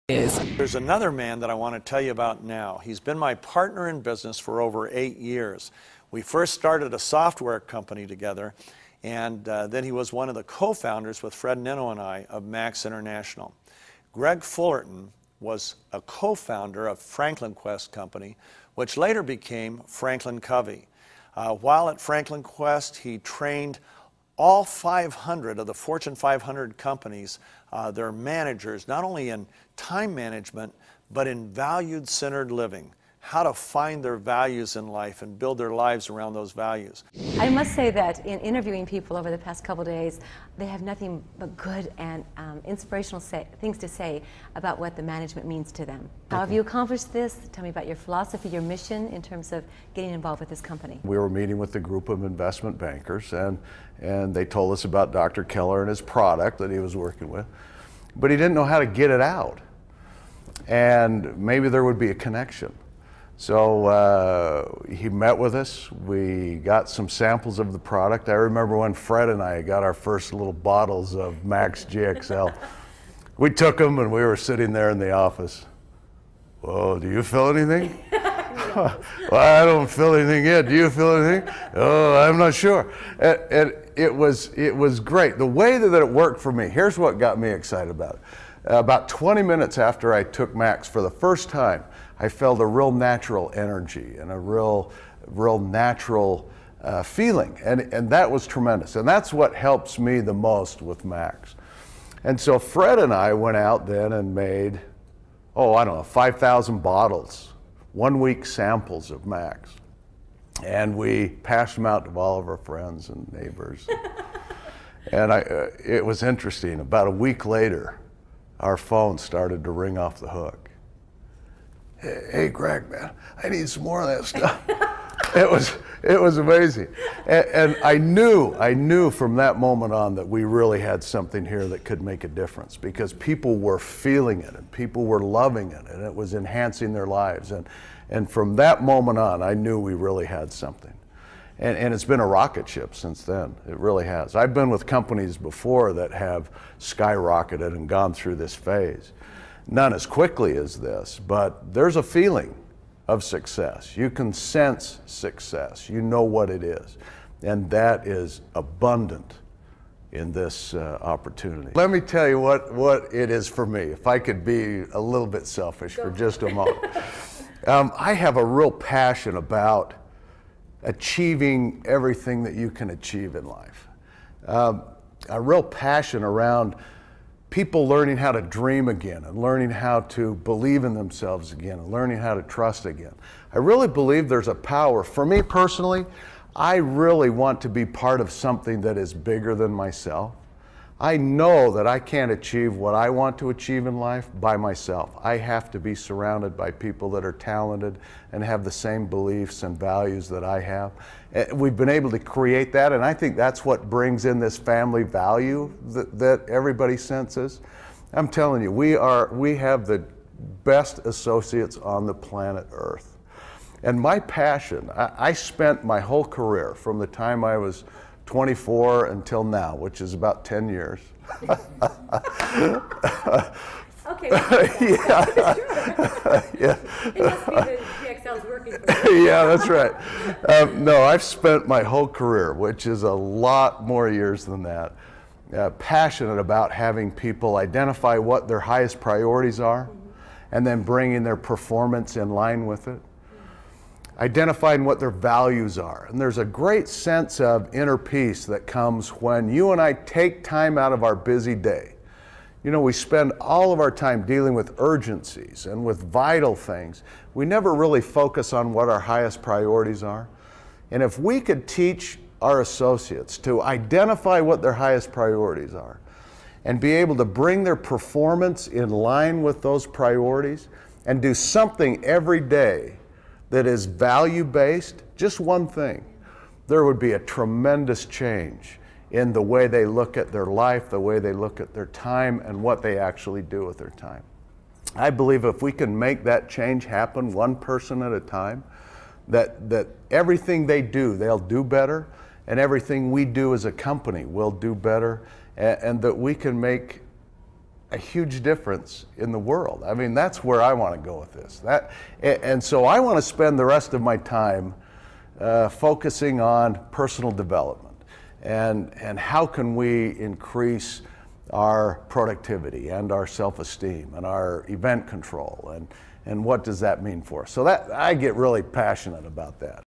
There's another man that I want to tell you about now. He's been my partner in business for over 8 years. We first started a software company together, and then he was one of the co-founders with Fred Nino and I of Max International. Greg Fullerton was a co-founder of Franklin Quest Company, which later became Franklin Covey. While at Franklin Quest, he trained all 500 of the Fortune 500 companies, their managers, not only in time management, but in valued-centered living, how to find their values in life and build their lives around those values. I must say that in interviewing people over the past couple days, they have nothing but good and inspirational things to say about what the management means to them. How have you accomplished this? Tell me about your philosophy, your mission in terms of getting involved with this company. We were meeting with a group of investment bankers, and they told us about Dr. Keller and his product that he was working with, but he didn't know how to get it out. And maybe there would be a connection. So he met with us. We got some samples of the product. I remember when Fred and I got our first little bottles of Max GXL. We took them and we were sitting there in the office. Whoa, do you feel anything? Well, I don't feel anything yet. Do you feel anything? Oh, I'm not sure. And it was great. The way that it worked for me, here's what got me excited about it. About 20 minutes after I took Max for the first time, I felt a real natural energy and a real natural feeling. And that was tremendous. And that's what helps me the most with Max. And so Fred and I went out then and made, I don't know, 5,000 bottles, 1 week samples of Max. And we passed them out to all of our friends and neighbors. And it was interesting. About a week later, our phone started to ring off the hook. Hey, Greg, man, I need some more of that stuff. It was amazing. And I knew from that moment on that we really had something here that could make a difference, because people were feeling it and people were loving it, and it was enhancing their lives. And from that moment on, I knew we really had something. And it's been a rocket ship since then. It really has. I've been with companies before that have skyrocketed and gone through this phase. None as quickly as this, but there's a feeling of success. You can sense success. You know what it is. And that is abundant in this opportunity. Let me tell you what it is for me, if I could be a little bit selfish for just a moment. I have a real passion about achieving everything that you can achieve in life. A real passion around people learning how to dream again and learning how to believe in themselves again and learning how to trust again. I really believe there's a power. For me personally, I really want to be part of something that is bigger than myself. I know that I can't achieve what I want to achieve in life by myself. I have to be surrounded by people that are talented and have the same beliefs and values that I have. We've been able to create that, and I think that's what brings in this family value that everybody senses. I'm telling you, we have the best associates on the planet Earth. And my passion, I spent my whole career from the time I was 24 until now, which is about 10 years. Okay. Yeah. Yeah. It must be the GXL's working for you. Yeah, that's right. No, I've spent my whole career, which is a lot more years than that, passionate about having people identify what their highest priorities are, and then bringing their performance in line with it. Identifying what their values are. And there's a great sense of inner peace that comes when you and I take time out of our busy day. You know, we spend all of our time dealing with urgencies and with vital things. We never really focus on what our highest priorities are. And if we could teach our associates to identify what their highest priorities are and be able to bring their performance in line with those priorities and do something every day that is value-based, just one thing, there would be a tremendous change in the way they look at their life, the way they look at their time, and what they actually do with their time. I believe if we can make that change happen one person at a time, that everything they do, they'll do better, and everything we do as a company will do better, and that we can make a huge difference in the world. I mean, that's where I want to go with this. And so I want to spend the rest of my time focusing on personal development and how can we increase our productivity and our self-esteem and our event control and what does that mean for us. So that I get really passionate about that.